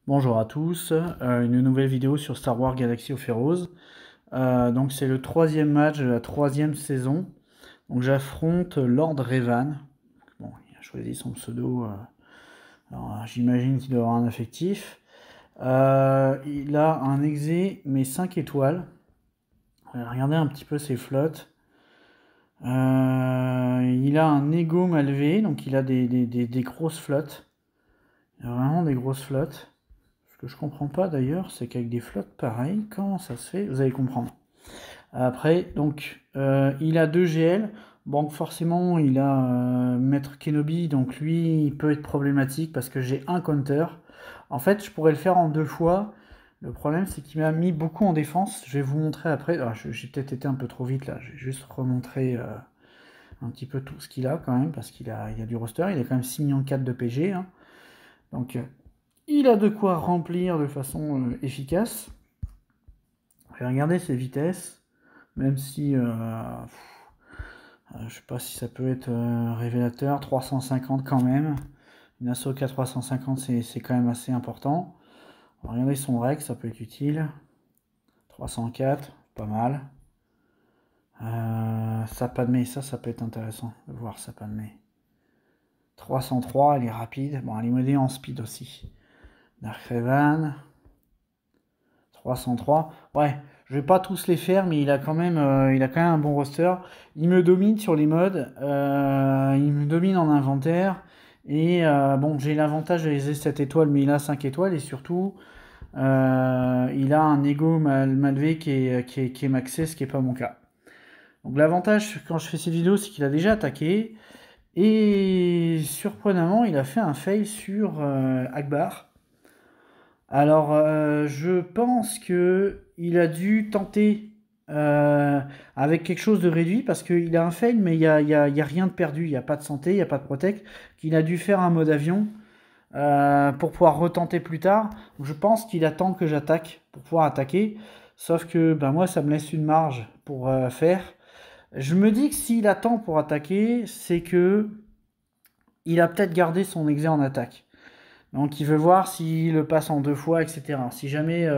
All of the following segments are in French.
Bonjour à tous, une nouvelle vidéo sur Star Wars Galaxy of Heroes. Donc c'est le troisième match de la troisième saison. Donc j'affronte Lord Revan. Bon, il a choisi son pseudo, alors j'imagine qu'il doit avoir un affectif. Il a un exé mais 5 étoiles. Regardez un petit peu ses flottes. Il a un ego mal élevé, donc il a des grosses flottes. Il a vraiment des grosses flottes. Ce que je comprends pas d'ailleurs, c'est qu'avec des flottes pareilles, comment ça se fait? Vous allez comprendre. Après, donc, il a 2 GL. Bon, forcément, il a Maître Kenobi, donc lui, il peut être problématique parce que j'ai un counter. En fait, je pourrais le faire en 2 fois. Le problème, c'est qu'il m'a mis beaucoup en défense. Je vais vous montrer après. Ah, j'ai peut-être été un peu trop vite là. Je vais juste remontrer un petit peu tout ce qu'il a quand même, parce il a du roster. Il a quand même 6,4 millions de PG. Hein. Donc, il a de quoi remplir de façon efficace. Regardez ses vitesses, même si je sais pas si ça peut être révélateur, 350 quand même. Une Ahsoka 350 c'est quand même assez important. Regardez son rec, ça peut être utile. 304, pas mal. Sa Padmé, ça peut être intéressant de voir sa Padmé. 303, elle est rapide. Bon, elle est modée en speed aussi. Dark Revan, 303. Ouais, je vais pas tous les faire, mais il a quand même un bon roster. Il me domine sur les modes, il me domine en inventaire. Et bon, j'ai l'avantage de les 7 étoiles, mais il a 5 étoiles. Et surtout, il a un ego malvé qui est maxé, ce qui n'est pas mon cas. Donc l'avantage quand je fais ces vidéos, c'est qu'il a déjà attaqué. Et surprenamment, il a fait un fail sur Akbar. Alors, je pense que il a dû tenter avec quelque chose de réduit parce qu'il a un fail, mais il y a rien de perdu, il n'y a pas de santé, il n'y a pas de protect, qu'il a dû faire un mode avion pour pouvoir retenter plus tard. Je pense qu'il attend que j'attaque pour pouvoir attaquer, sauf que ben, moi, ça me laisse une marge pour faire. Je me dis que s'il attend pour attaquer, c'est que il a peut-être gardé son exé en attaque. Donc il veut voir s'il le passe en 2 fois, etc. Si jamais,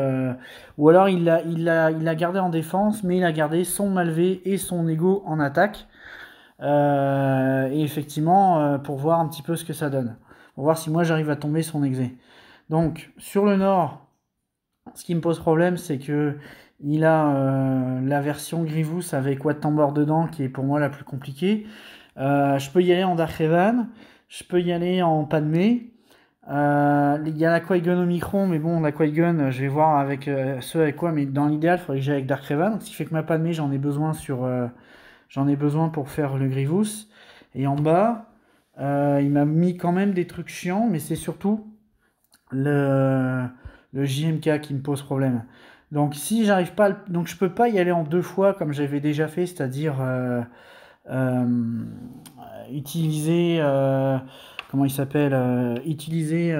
ou alors il l'a gardé en défense, mais il a gardé son malvé et son ego en attaque. Et effectivement, pour voir un petit peu ce que ça donne. Pour voir si moi j'arrive à tomber son exé. Donc sur le nord, ce qui me pose problème, c'est que il a la version Grievous avec Wat Tambor dedans, qui est pour moi la plus compliquée. Je peux y aller en Dark Revan, je peux y aller en Padmé. Il y a la Qui-Gon Omicron, mais bon, la Qui-Gon, je vais voir avec ce avec quoi, mais dans l'idéal, il faudrait que j'aille avec Dark Revan, ce qui fait que ma Padmé, j'en ai besoin pour faire le Grievous. Et en bas, il m'a mis quand même des trucs chiants, mais c'est surtout le, le JMK qui me pose problème. Donc si j'arrive pas, donc je peux pas y aller en 2 fois comme j'avais déjà fait, c'est-à-dire euh, utiliser, comment il s'appelle, utiliser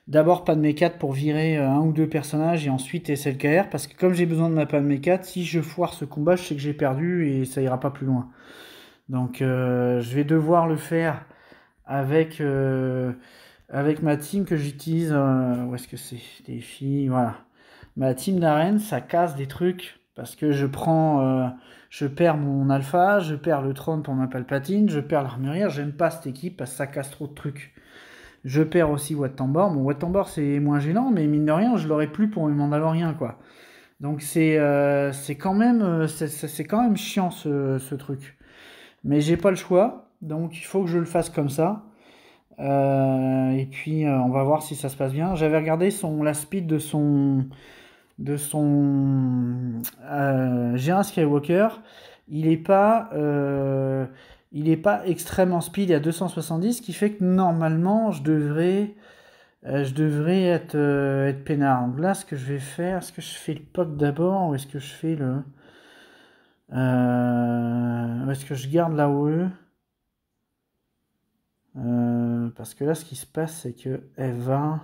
d'abord Padmé 4 pour virer un ou deux personnages et ensuite SLKR, parce que comme j'ai besoin de ma Padmé 4, si je foire ce combat, je sais que j'ai perdu et ça ira pas plus loin. Donc je vais devoir le faire avec, avec ma team que j'utilise. Où est-ce que c'est? Des filles, voilà. Ma team d'arène, ça casse des trucs parce que je perds mon alpha, je perds le trône pour ma Palpatine, je perds l'armurière. J'aime pas cette équipe parce que ça casse trop de trucs. Je perds aussi Wat Tambor. Bon, Wat Tambor c'est moins gênant, mais mine de rien, je l'aurais plus pour mes Mandaloriens, quoi. Donc c'est quand même c'est quand même chiant ce truc. Mais j'ai pas le choix, donc il faut que je le fasse comme ça. Et puis on va voir si ça se passe bien. J'avais regardé la speed de son G1 Skywalker. Il est pas extrêmement speed, il est à 270, ce qui fait que normalement je devrais être peinard. Donc là, ce que je vais faire, est-ce que je fais le POC d'abord ou est-ce que je fais ou est-ce que je garde la OE? Parce que là, ce qui se passe, c'est que elle va.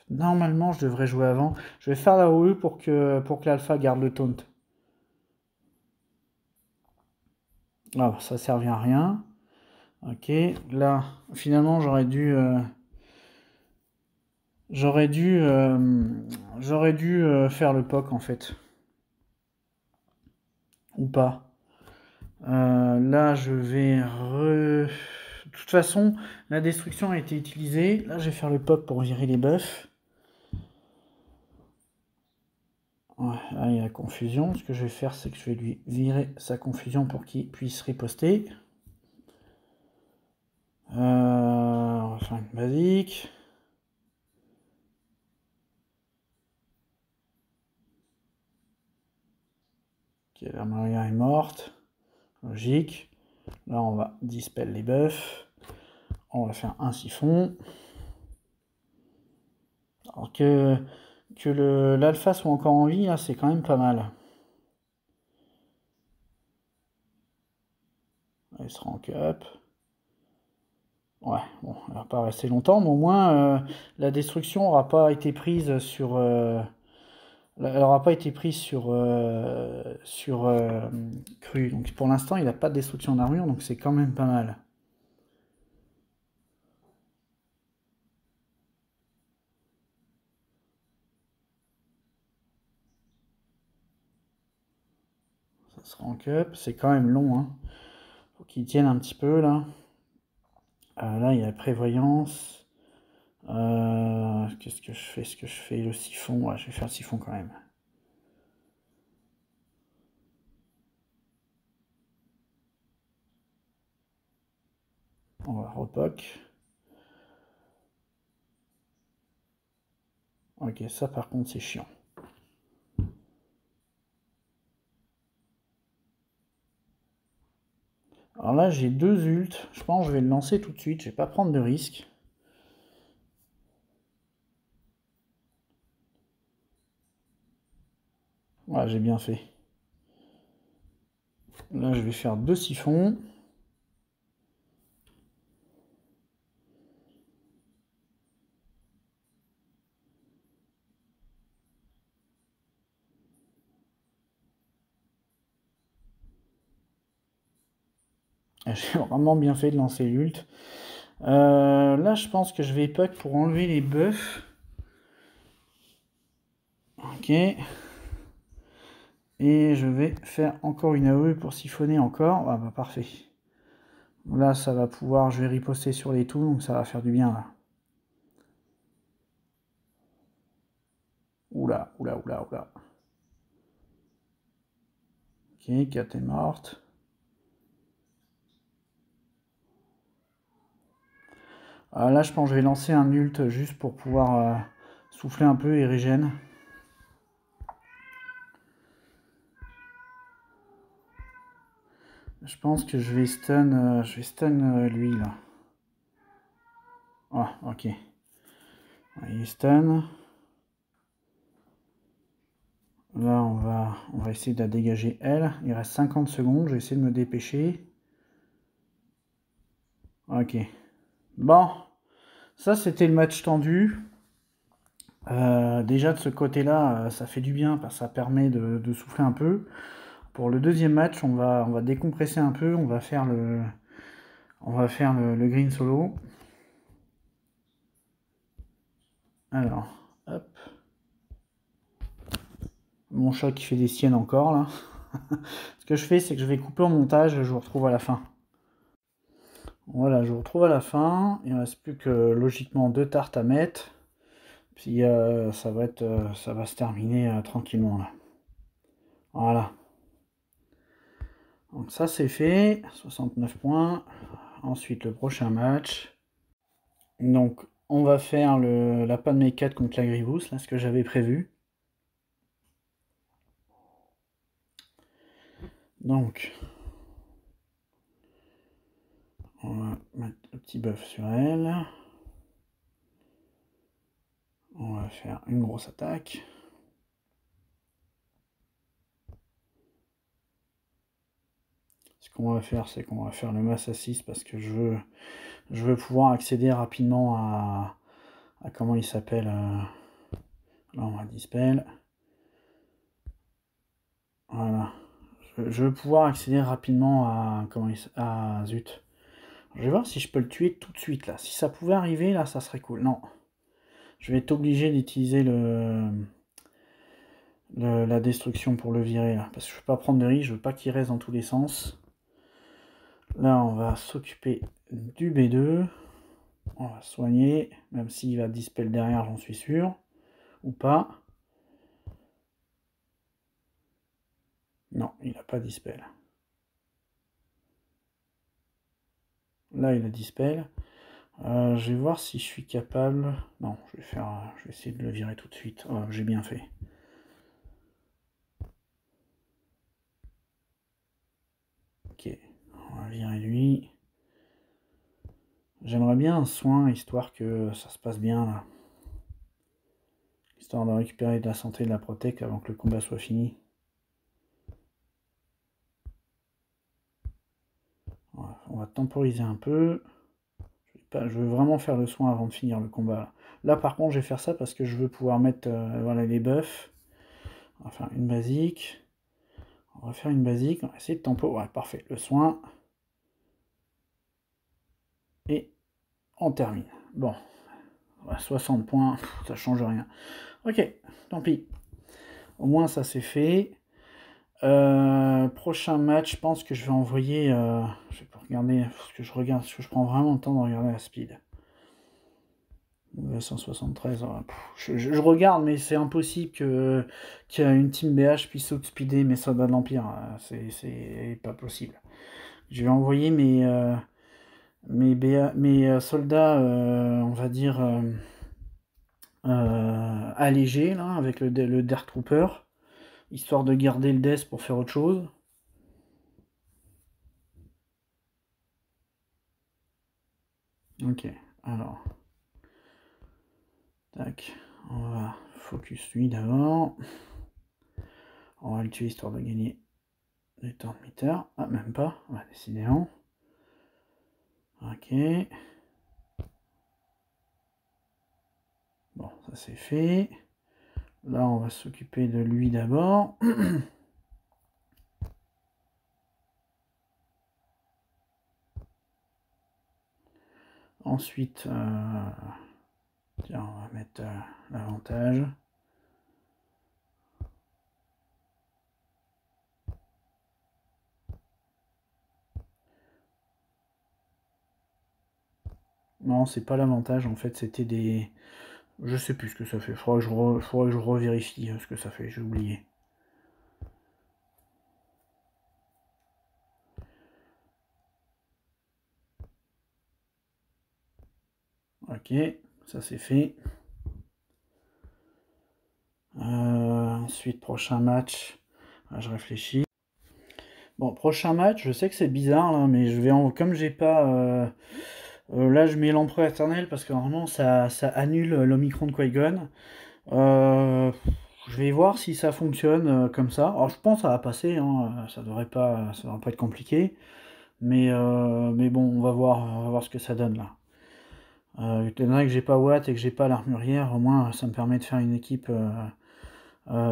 Normalement, je devrais jouer avant. Je vais faire la OE pour que l'alpha garde le taunt. Ah, ça servit à rien. Ok, là, finalement, j'aurais dû faire le POC en fait, ou pas. Là, je vais De toute façon, la destruction a été utilisée. Là, je vais faire le POC pour virer les buffs. Ouais, là, il y a la confusion. Ce que je vais faire, c'est que je vais lui virer sa confusion pour qu'il puisse riposter. On va faire une basique. Ok, la Maria est morte. Logique. Là, on va dispel les buffs. On va faire un siphon. Alors que l'alpha soit encore en vie, là, c'est quand même pas mal. Elle se rank up. Ouais, bon, elle va pas rester longtemps, mais au moins la destruction n'aura pas été prise sur. Elle n'aura pas été prise sur cru. Donc pour l'instant, il n'a pas de destruction d'armure, donc c'est quand même pas mal. Ça se rank up, c'est quand même long, hein. Faut qu'il tienne un petit peu là. Là, il y a la prévoyance. Qu'est-ce que je fais? Est-ce que je fais le siphon? Ouais, je vais faire le siphon quand même. On va repoc. Ok, ça par contre c'est chiant. Alors là j'ai deux ults, je pense que je vais le lancer tout de suite, je vais pas prendre de risque. Ouais, j'ai bien fait. Là je vais faire deux siphons. J'ai vraiment bien fait de lancer l'ult. Là je pense que je vais puck pour enlever les buffs. Ok. Et je vais faire encore une AOE pour siphonner encore. Ah bah parfait. Là ça va pouvoir, je vais riposter sur les tout, donc ça va faire du bien là. Oula, oula, oula, oula. Ok, Kat est morte. Là, je pense que je vais lancer un ult juste pour pouvoir souffler un peu et régène. Je pense que je vais stun lui là. Ah, ok. Il est stun. Là, on va essayer de la dégager elle. Il reste 50 secondes. Je vais essayer de me dépêcher. Ok. Bon. Ça, c'était le match tendu. Déjà, de ce côté-là, ça fait du bien parce que ça permet de souffler un peu. Pour le deuxième match, on va décompresser un peu. On va faire le green solo. Alors, hop. Mon chat qui fait des siennes encore là. Ce que je fais, c'est que je vais couper en montage, je vous retrouve à la fin. Voilà, je vous retrouve à la fin. Il ne reste plus que logiquement deux tartes à mettre. Puis ça va se terminer tranquillement là. Voilà. Donc ça c'est fait. 69 points. Ensuite le prochain match. Donc on va faire la Padmé 4 contre la Grievous, là ce que j'avais prévu. Donc on va mettre un petit buff sur elle. On va faire une grosse attaque. Ce qu'on va faire, c'est qu'on va faire le mass assist parce que je veux pouvoir accéder rapidement à comment il s'appelle. Là, on va dispel. Voilà. Je veux pouvoir accéder rapidement à zut. Je vais voir si je peux le tuer tout de suite, là. Si ça pouvait arriver, là, ça serait cool. Non. Je vais être obligé d'utiliser la destruction pour le virer, là. Parce que je ne veux pas prendre de risque, je veux pas qu'il reste dans tous les sens. Là, on va s'occuper du B2. On va soigner, même s'il va dispel derrière, j'en suis sûr. Ou pas. Non, il n'a pas dispel. Là, il a dispel. Je vais voir si je suis capable... Non, je vais essayer de le virer tout de suite. Oh, j'ai bien fait. Ok, on va virer lui. J'aimerais bien un soin, histoire que ça se passe bien, là. Histoire de récupérer de la santé et de la protect avant que le combat soit fini. Voilà, on va temporiser un peu. Je veux vraiment faire le soin avant de finir le combat. Là, par contre, je vais faire ça parce que je veux pouvoir mettre voilà, les buffs. On va faire une basique. On va faire une basique. On va essayer de tempo. Ouais, parfait. Le soin. Et on termine. Bon. Ouais, 60 points. Ça change rien. Ok. Tant pis. Au moins, ça c'est fait. Prochain match, je pense que je vais envoyer. Je vais pas regarder. Parce que je regarde. Parce que je prends vraiment le temps de regarder la speed. 173, je regarde, mais c'est impossible qu'une team BH puisse outspeeder mes soldats de l'Empire. C'est pas possible. Je vais envoyer mes soldats, on va dire, allégés, là, avec le Dare Trooper, histoire de garder le Death pour faire autre chose. Ok, alors... Tac, on va focus lui d'abord. On va le tuer histoire de gagner du temps de meter. Ah, même pas, ouais, décidément. Ok. Bon, ça c'est fait. Là, on va s'occuper de lui d'abord. Ensuite, tiens, on va mettre l'avantage. Non, c'est pas l'avantage, en fait, c'était des... Je sais plus ce que ça fait. Faudra que je revérifie ce que ça fait, j'ai oublié. Ok, ça c'est fait. Ensuite, prochain match. Je réfléchis. Bon, prochain match, je sais que c'est bizarre, là, mais je vais comme j'ai pas... là, je mets l'empereur éternel parce que normalement, ça annule l'Omicron de Qui-Gon. Je vais voir si ça fonctionne comme ça. Alors, je pense que ça va passer, hein, ça devrait pas être compliqué. Mais bon, on va voir ce que ça donne là. Étant donné que j'ai pas Watt et que j'ai pas l'armurière, au moins ça me permet de faire une équipe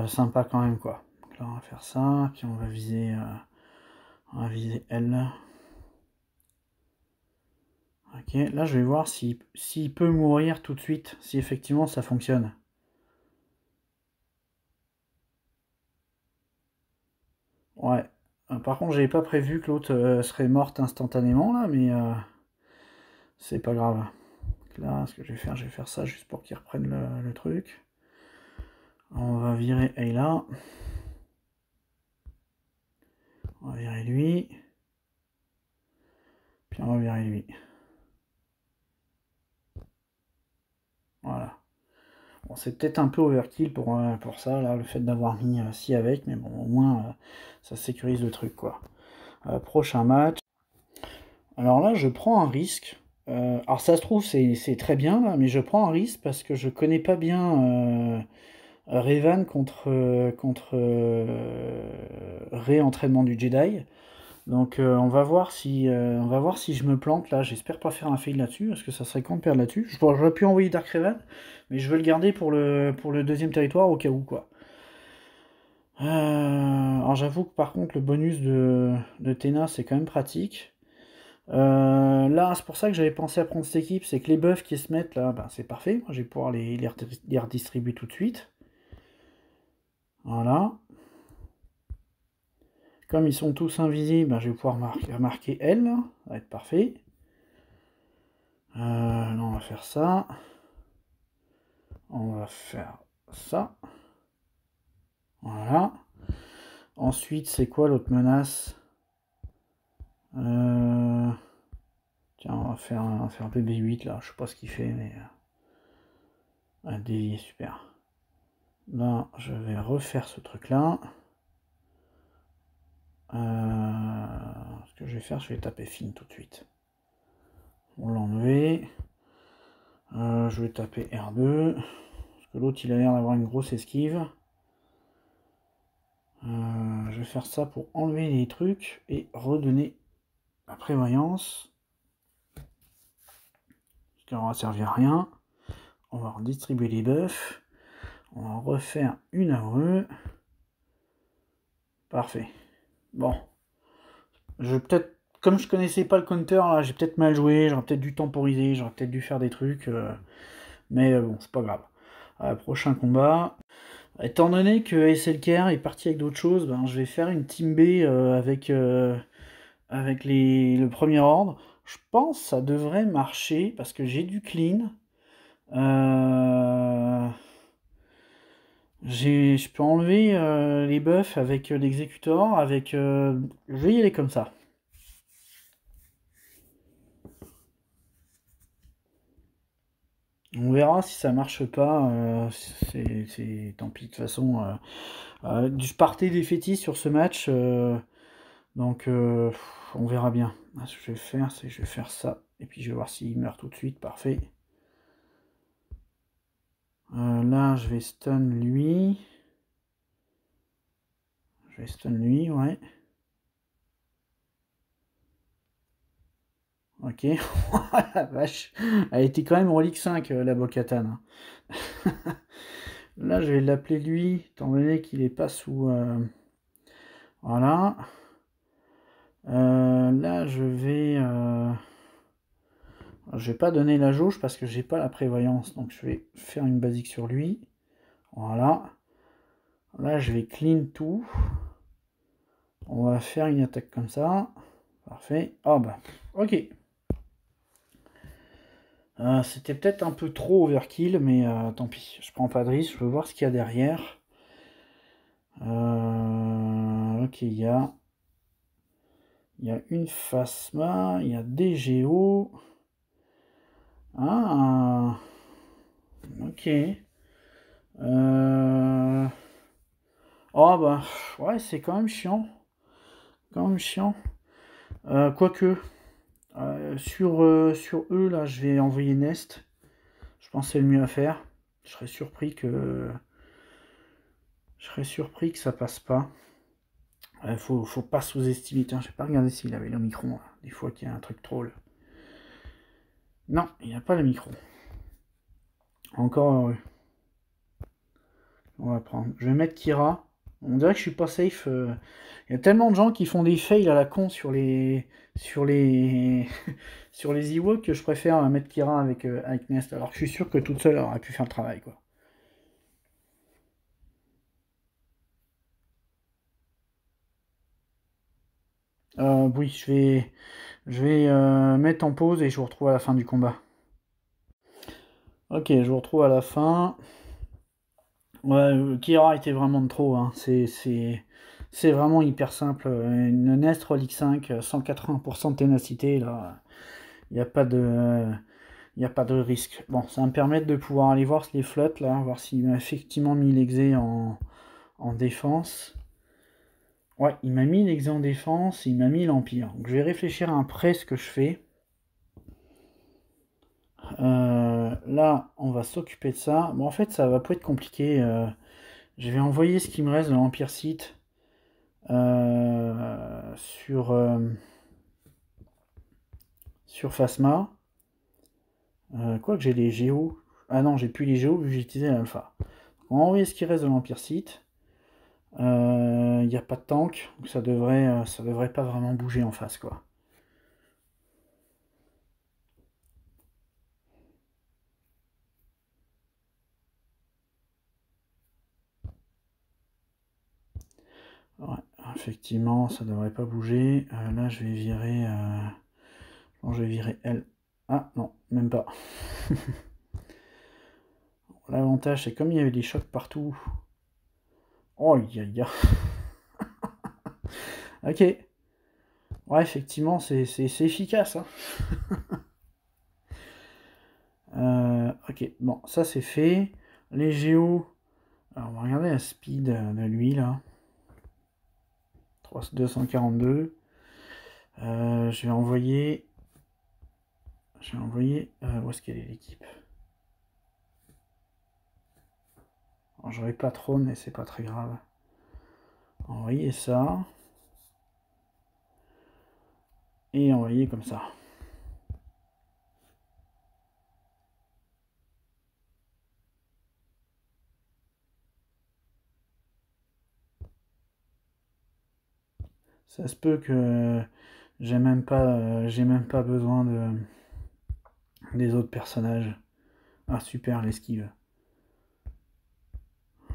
sympa quand même, quoi. Donc là, on va faire ça, puis on va viser L. Ok, là je vais voir s'il peut mourir tout de suite, si effectivement ça fonctionne. Ouais. Par contre, j'avais pas prévu que l'autre serait morte instantanément là, mais c'est pas grave. Donc là, ce que je vais faire ça juste pour qu'il reprenne le truc. On va virer Ayla. On va virer lui. Puis on va virer lui. Voilà. Bon, c'est peut-être un peu overkill pour ça, là, le fait d'avoir mis si avec, mais bon, au moins, ça sécurise le truc, quoi. Prochain match. Alors là, je prends un risque. Alors ça se trouve, c'est très bien, là, mais je prends un risque parce que je connais pas bien Revan contre réentraînement du Jedi. Donc on va voir si je me plante là. J'espère pas faire un fail là-dessus, parce que ça serait con de perdre là-dessus. J'aurais pu envoyer Dark Revan, mais je veux le garder pour le deuxième territoire au cas où, quoi. Alors j'avoue que par contre le bonus de Téna c'est quand même pratique. Là, c'est pour ça que j'avais pensé à prendre cette équipe, c'est que les buffs qui se mettent là, ben, c'est parfait. Moi, je vais pouvoir les redistribuer tout de suite. Voilà. Comme ils sont tous invisibles, ben, je vais pouvoir marquer L, là. Ça va être parfait. Là, on va faire ça. On va faire ça. Voilà. Ensuite, c'est quoi l'autre menace? Tiens, on va faire un BB8 là. Je sais pas ce qu'il fait, mais. Un dévier, super. Là, je vais refaire ce truc là. Ce que je vais faire, je vais taper fin tout de suite. On l'a enlevé. Je vais taper R2. Parce que l'autre, il a l'air d'avoir une grosse esquive. Je vais faire ça pour enlever les trucs et redonner la prévoyance. Parce qu'elle va servir à rien. On va redistribuer les buffs. On va refaire une AOE. Parfait. Bon. Je peut-être, comme je connaissais pas le counter, là, j'ai peut-être mal joué, j'aurais peut-être dû temporiser, j'aurais peut-être dû faire des trucs. Mais bon, c'est pas grave. Prochain combat. Étant donné que SLKR est parti avec d'autres choses, ben, je vais faire une team B avec le premier ordre. Je pense que ça devrait marcher parce que j'ai du clean. Je peux enlever les buffs avec l'exécutor, avec. Je vais y aller comme ça. On verra si ça marche pas. C'est tant pis. De toute façon, je partais défaitiste sur ce match. Donc, on verra bien. Ce que je vais faire, c'est que je vais faire ça. Et puis, je vais voir s'il meurt tout de suite. Parfait. Là, je vais stun lui. Je vais stun lui, ouais. Ok. La vache. Elle était quand même relique 5, la Bo-Katan. Là, je vais l'appeler lui, étant donné qu'il est pas sous... Voilà. Là, je vais pas donner la jauge parce que j'ai pas la prévoyance. Donc, je vais faire une basique sur lui. Voilà. Là, je vais clean tout. On va faire une attaque comme ça. Parfait. Oh bah, ok. C'était peut-être un peu trop overkill, mais tant pis. Je prends pas de risque. Je veux voir ce qu'il y a derrière. Ok, il y a une Phasma, il y a des Géos. Ah, ok. Oh bah, ouais, c'est quand même chiant. Quand même chiant. Quoique, sur eux, là, je vais envoyer Nest. Je pense que c'est le mieux à faire. Je serais surpris que ça passe pas. Faut pas sous-estimer. Tiens, j'ai pas regardé s'il avait le micro. Là. Des fois qu'il y a un truc troll. Non, il n'y a pas le micro. Encore heureux. On va prendre. Je vais mettre Kira. On dirait que je suis pas safe. Il y a tellement de gens qui font des fails à la con sur les sur les Ewoks que je préfère mettre Kira avec Nest. Alors que je suis sûr que toute seule elle aurait pu faire le travail quoi. Oui, je vais mettre en pause et je vous retrouve à la fin du combat. Ok, je vous retrouve à la fin. Ouais, Kira était vraiment de trop. Hein. C'est vraiment hyper simple. Une Nest Relic 5, 180% de ténacité, là. Il n'y a pas de. Il n'y a pas de risque. Bon, ça va me permettre de pouvoir aller voir les flottes, là, voir s'il m'a effectivement mis l'exé en défense. Ouais, il m'a mis l'exé en défense, il m'a mis l'Empire. Donc je vais réfléchir à un prêt ce que je fais. Là, on va s'occuper de ça. Bon, en fait, ça va pas être compliqué. Je vais envoyer ce qui me reste de l'Empire Sith sur Phasma. Quoique j'ai les Géos. Ah non, j'ai plus les Géos vu que j'ai utilisé l'Alpha. On va envoyer ce qui reste de l'Empire Sith. Il n'y a pas de tank, donc ça devrait pas vraiment bouger en face, quoi. Ouais, effectivement, ça devrait pas bouger. Là, je vais virer... Non, je vais virer elle. Ah, non, même pas. L'avantage, c'est comme il y avait des chocs partout. Oh, ya. Ok. Ouais, effectivement, c'est efficace. Hein. Ok, bon, ça c'est fait. Les géos. Alors, on va regarder la speed de lui, là. 242. Je vais envoyer... où est-ce qu'elle est l'équipe? J'aurais pas trop, mais c'est pas très grave. Envoyer ça. Et envoyer comme ça. Ça se peut que j'ai même pas besoin des autres personnages. Ah super, l'esquive.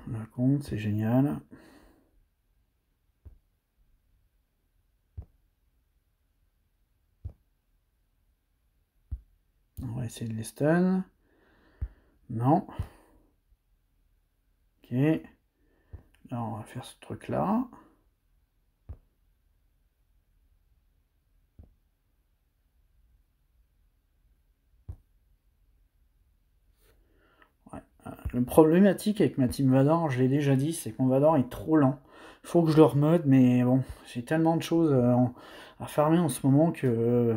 Le compte, c'est génial. On va essayer de les stun. Non. Ok. Là, on va faire ce truc-là. Ouais. Le problématique avec ma team Vador, je l'ai déjà dit, c'est que mon Vador est trop lent. Faut que je le remode, mais bon, j'ai tellement de choses à farmer en ce moment que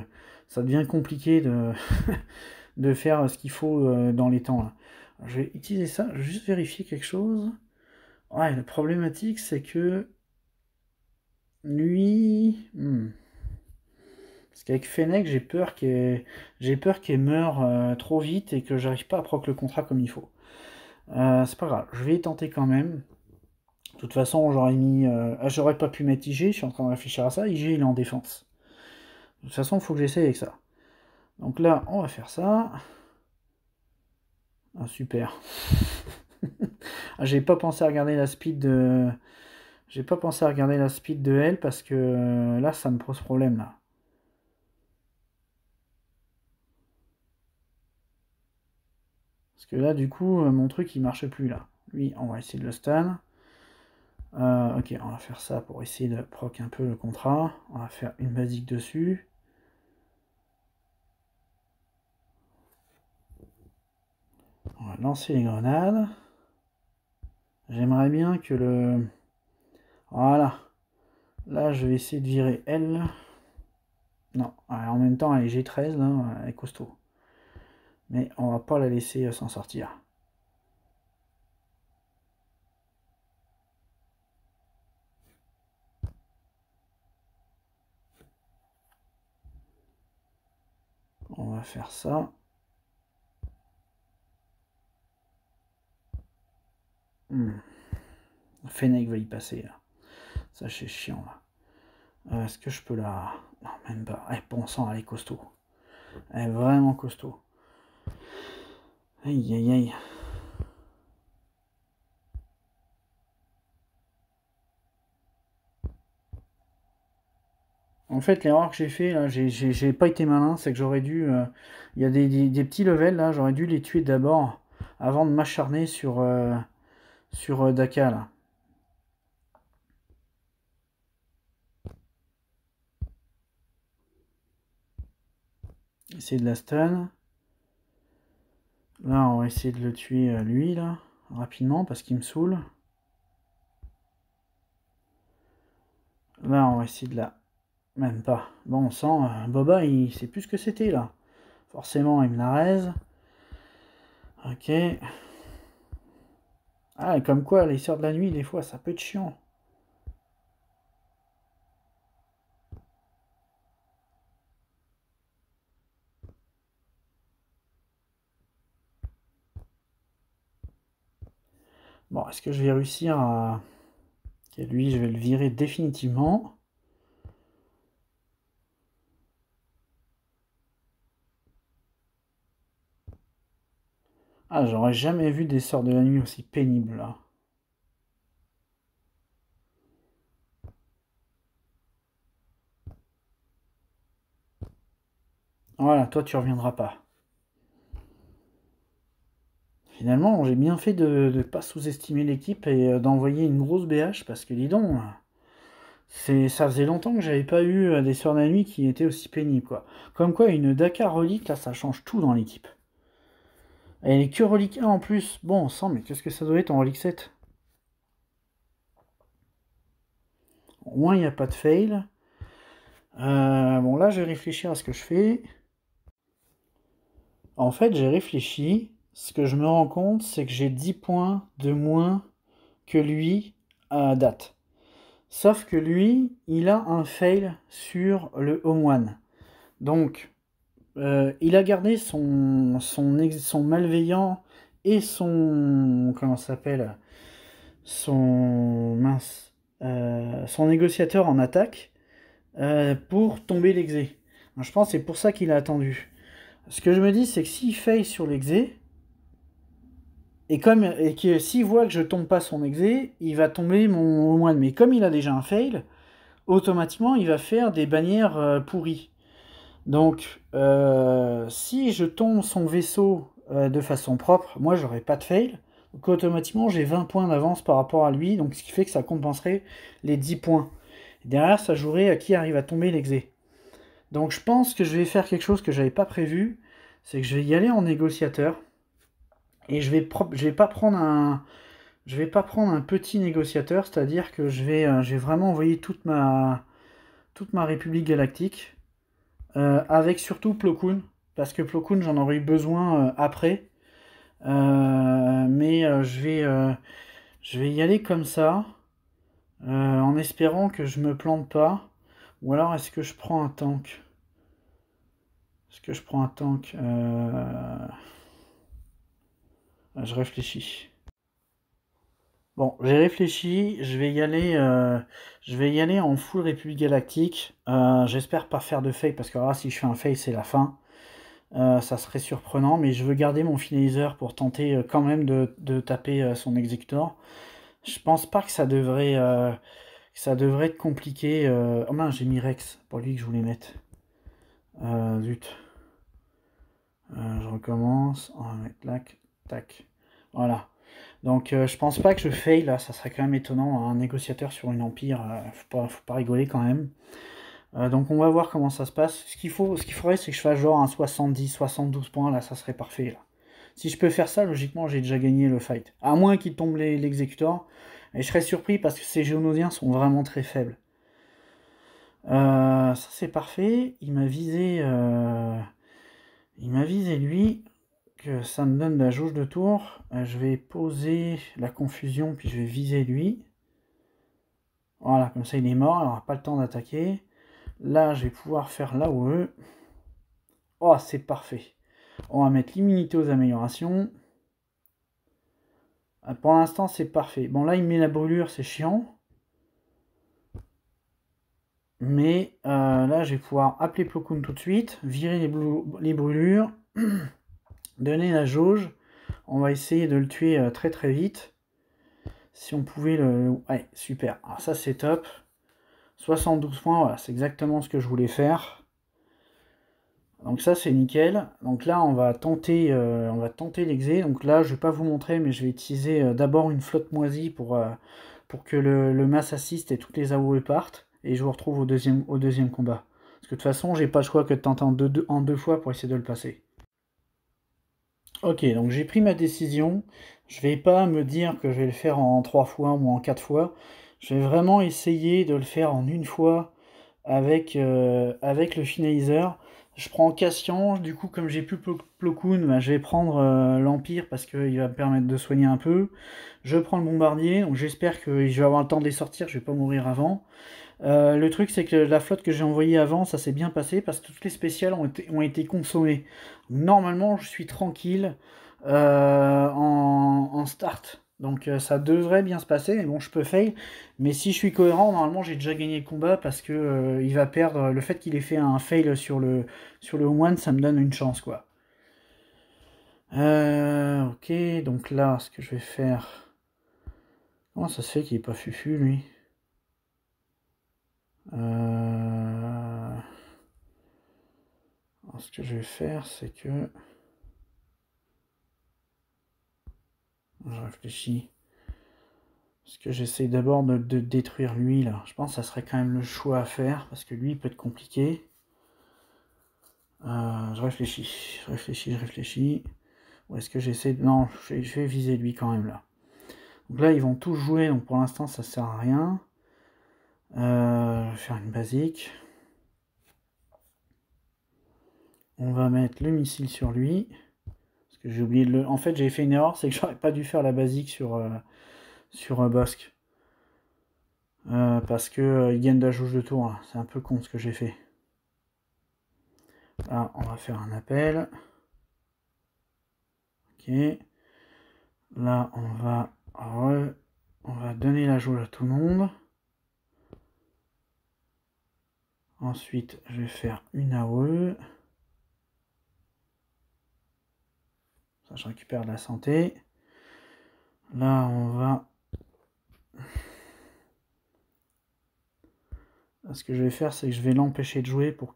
ça devient compliqué de faire ce qu'il faut dans les temps. Là. Alors, je vais utiliser ça, je vais juste vérifier quelque chose. Ouais, la problématique, c'est que lui... Parce qu'avec Fennec, j'ai peur qu'elle meure trop vite et que j'arrive pas à proc le contrat comme il faut. C'est pas grave, je vais y tenter quand même. De toute façon, j'aurais pas pu mettre IG, je suis en train de réfléchir à ça. IG, il est en défense. De toute façon, il faut que j'essaye avec ça. Donc là, on va faire ça. Ah, super. Ah, j'ai pas pensé à regarder la speed de... J'ai pas pensé à regarder la speed de elle parce que là, ça me pose problème, là. Parce que là, du coup, mon truc, il marche plus, là. Lui, on va essayer de le stun. Ok, on va faire ça pour essayer de proc un peu le contrat. On va faire une basique dessus. On va lancer les grenades. J'aimerais bien que le... Voilà. Là, je vais essayer de virer elle. Non, en même temps, elle est G13, là, elle est costaud. Mais on va pas la laisser s'en sortir. On va faire ça. Fennec va y passer, là. Ça, c'est chiant, là. Est-ce que je peux la... Non, même pas. Bon sang, elle est costaud. Elle est vraiment costaud. Aïe, aïe, aïe. En fait, l'erreur que j'ai fait, là, j'ai pas été malin, c'est que j'aurais dû... Il y a des petits levels, là, j'aurais dû les tuer d'abord, avant de m'acharner sur Daka, là. Essayer de la stun. Là, on va essayer de le tuer, lui, là, rapidement, parce qu'il me saoule. Là, on va essayer de la... Même pas. Bon, on sent, Boba, il sait plus ce que c'était, là. Forcément, il me la raise. Ok. Ah, et comme quoi, les sœurs de la nuit, des fois, ça peut être chiant. Bon, est-ce que je vais réussir à... Ok, lui, je vais le virer définitivement. Ah, j'aurais jamais vu des sœurs de la nuit aussi pénibles, là. toi tu reviendras pas. Finalement, j'ai bien fait de ne pas sous-estimer l'équipe et d'envoyer une grosse BH parce que dis donc, ça faisait longtemps que j'avais pas eu des soirs de la nuit qui étaient aussi pénibles, quoi. Comme quoi, une Dakar Relique, là, ça change tout dans l'équipe. Elle est que Relique 1 en plus. Bon, sang, mais qu'est-ce que ça doit être en Relique 7? Au moins, il n'y a pas de fail. Bon, là, je vais réfléchir à ce que je fais. En fait, j'ai réfléchi. Ce que je me rends compte, c'est que j'ai 10 points de moins que lui à date. Sauf que lui, il a un fail sur le home one. Donc, il a gardé son malveillant et son... Comment ça s'appelle? Son... Mince. Son négociateur en attaque pour tomber l'exé. Je pense que c'est pour ça qu'il a attendu. Ce que je me dis, c'est que s'il fail sur l'exé, et que s'il voit que je tombe pas son exé, il va tomber mon moine. Mais comme il a déjà un fail, automatiquement il va faire des bannières pourries. Donc si je tombe son vaisseau de façon propre, moi j'aurai pas de fail. Donc automatiquement j'ai 20 points d'avance par rapport à lui, donc ce qui fait que ça compenserait les 10 points. Et derrière ça jouerait à qui arrive à tomber l'exé. Donc je pense que je vais faire quelque chose que j'avais pas prévu, c'est que je vais y aller en négociateur. Et je vais pas prendre un petit négociateur, c'est-à-dire que je vais vraiment envoyer toute ma République Galactique, avec surtout Plo Koon, parce que Plo Koon j'en aurais eu besoin après. Mais je vais y aller comme ça, en espérant que je me plante pas. Ou alors est-ce que je prends un tank? Est-ce que je prends un tank? Je réfléchis. Bon, j'ai réfléchi, je vais y aller en full République Galactique. J'espère pas faire de fake parce que là, si je fais un fake, c'est la fin. Ça serait surprenant, mais je veux garder mon finalizer pour tenter quand même de taper son exécutor. Je pense pas que ça devrait être compliqué. Oh mince, j'ai mis Rex, pour lui que je voulais mettre. Zut. Je recommence. On va mettre tac, tac. Voilà. Donc je pense pas que je fail là, ça serait quand même étonnant, un négociateur sur une empire, faut pas rigoler quand même. Donc on va voir comment ça se passe. Ce qu'il faudrait c'est que je fasse genre un 70, 72 points, là ça serait parfait là. Si je peux faire ça, logiquement j'ai déjà gagné le fight. À moins qu'il tombe l'exécuteur. Et je serais surpris parce que ces géonosiens sont vraiment très faibles. Ça c'est parfait. Il m'a visé lui. Que ça me donne la jauge de tour. Je vais poser la confusion, puis je vais viser lui. Voilà, comme ça il est mort, il n'aura pas le temps d'attaquer. Là, je vais pouvoir faire l'AOE. Oh, c'est parfait. On va mettre l'immunité aux améliorations. Pour l'instant, c'est parfait. Bon, là, il met la brûlure, c'est chiant. Mais là, je vais pouvoir appeler Plo Koon tout de suite, virer les brûlures, donner la jauge. On va essayer de le tuer très très vite. Si on pouvait le... Ouais, super. Alors ça, c'est top. 72 points, voilà, c'est exactement ce que je voulais faire. Donc ça, c'est nickel. Donc là, on va tenter l'exé. Donc là, je vais pas vous montrer, mais je vais utiliser d'abord une flotte moisie pour que le mass assist et toutes les AOE partent. Et je vous retrouve au deuxième combat. Parce que de toute façon, j'ai pas le choix que de tenter en deux fois pour essayer de le passer. Ok, donc j'ai pris ma décision. Je vais pas me dire que je vais le faire en 3 fois ou en 4 fois. Je vais vraiment essayer de le faire en une fois avec le finalizer. Je prends Cassian, du coup comme j'ai plus Plo Koon, bah, je vais prendre l'Empire parce qu'il va me permettre de soigner un peu. Je prends le bombardier, donc j'espère que je vais avoir le temps de les sortir, je vais pas mourir avant. Le truc c'est que la flotte que j'ai envoyée avant, ça s'est bien passé parce que toutes les spéciales ont été consommées. Normalement je suis tranquille en start. Donc ça devrait bien se passer, mais bon je peux fail. Mais si je suis cohérent, normalement j'ai déjà gagné le combat parce que il va perdre. Le fait qu'il ait fait un fail sur le one, ça me donne une chance quoi. Ok, donc là ce que je vais faire. Comment ça se fait qu'il est pas fufu lui? Alors, ce que je vais faire, c'est que... Je réfléchis. Parce que j'essaie d'abord de détruire lui, là. Je pense que ça serait quand même le choix à faire, parce que lui, il peut être compliqué. Je réfléchis. Ou est-ce que j'essaie de... Non, je vais viser lui quand même, là. Donc là, ils vont tous jouer, donc pour l'instant, ça sert à rien. Je vais faire une basique. On va mettre le missile sur lui. Parce que j'ai oublié de le... En fait, j'ai fait une erreur, c'est que j'aurais pas dû faire la basique sur Bosque. Parce que il gagne de la jauge de tour, là. C'est un peu con ce que j'ai fait. Là, on va faire un appel. Ok. Là, on va donner la jauge à tout le monde. Ensuite, je vais faire une AOE. Ça, je récupère de la santé. Là, on va... Ce que je vais faire, c'est que je vais l'empêcher de jouer pour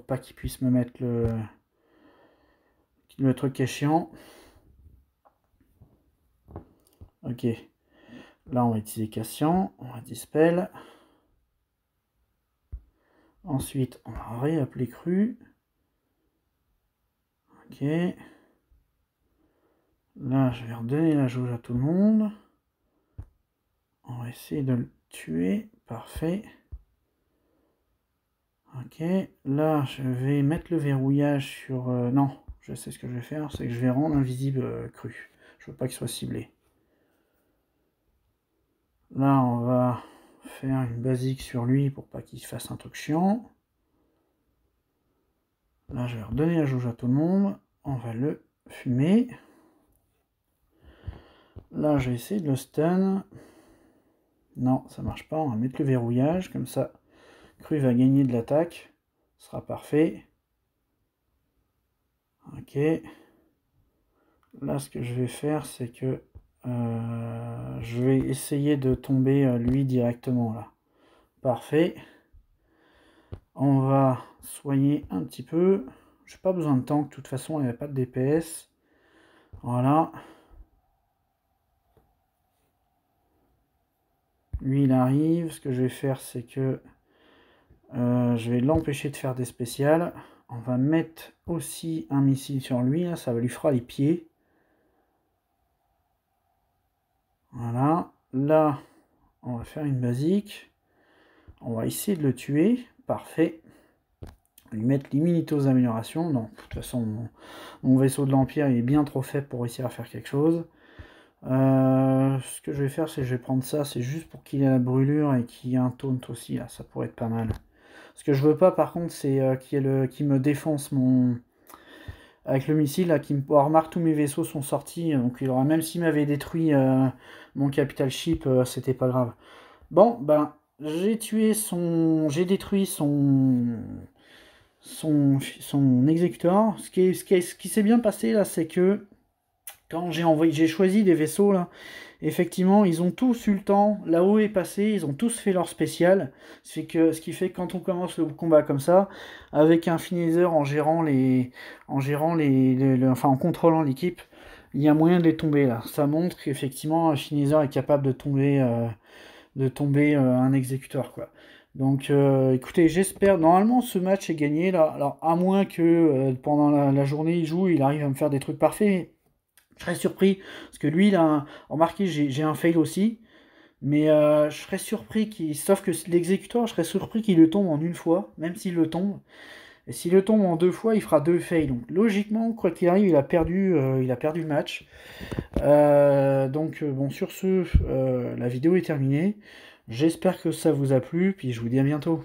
pas qu'il puisse me mettre le truc qui est chiant. Ok. Là, on va utiliser Cassian. On va dispel. Ensuite, on va réappeler Cru. Ok. Là, je vais redonner la jauge à tout le monde. On va essayer de le tuer. Parfait. Ok. Là, je vais mettre le verrouillage sur... non, je sais ce que je vais faire. C'est que je vais rendre invisible Cru. Je veux pas qu'il soit ciblé. Là, on va faire une basique sur lui pour pas qu'il fasse un truc chiant. Là, je vais redonner la jauge à tout le monde. On va le fumer. Là, je vais essayer de le stun. Non, ça marche pas. On va mettre le verrouillage. Comme ça, Cru va gagner de l'attaque. Ce sera parfait. Ok. Là, ce que je vais faire, c'est que je vais essayer de tomber lui directement là. Parfait. On va soigner un petit peu. J'ai pas besoin de tank, de toute façon, il n'y a pas de DPS. Voilà. Lui, il arrive. Ce que je vais faire, c'est que je vais l'empêcher de faire des spéciales. On va mettre aussi un missile sur lui. Là, ça lui fera les pieds. Voilà. Là, on va faire une basique. On va essayer de le tuer. Parfait. Lui mettre l'immunité aux améliorations. Non, de toute façon, mon vaisseau de l'Empire il est bien trop faible pour réussir à faire quelque chose. Ce que je vais faire, c'est que je vais prendre ça. C'est juste pour qu'il ait la brûlure et qu'il y ait un taunt aussi. Là, ça pourrait être pas mal. Ce que je veux pas, par contre, c'est qu'il me défonce mon... Avec le missile, là, remarque tous mes vaisseaux sont sortis. Donc, il aura, même s'il m'avait détruit mon capital ship, c'était pas grave. Bon, ben, j'ai détruit son exécuteur. Ce qui s'est bien passé là, c'est que quand j'ai choisi des vaisseaux là, effectivement, ils ont tous eu le temps. Là-haut est passé, ils ont tous fait leur spécial. Ce qui fait que quand on commence le combat comme ça, avec un finisher en contrôlant l'équipe, il y a moyen de les tomber là. Ça montre qu'effectivement un finisher est capable de tomber un exécuteur quoi. Donc écoutez, j'espère, normalement ce match est gagné là, alors à moins que pendant la journée il joue, il arrive à me faire des trucs parfaits, je serais surpris, parce que lui il a remarqué, j'ai un fail aussi, mais je serais surpris sauf que l'exécuteur, je serais surpris qu'il le tombe en une fois, même s'il le tombe, et s'il le tombe en deux fois, il fera deux fails, donc logiquement, quoi qu'il arrive, il a perdu le match. Donc bon, sur ce, la vidéo est terminée. J'espère que ça vous a plu, puis je vous dis à bientôt.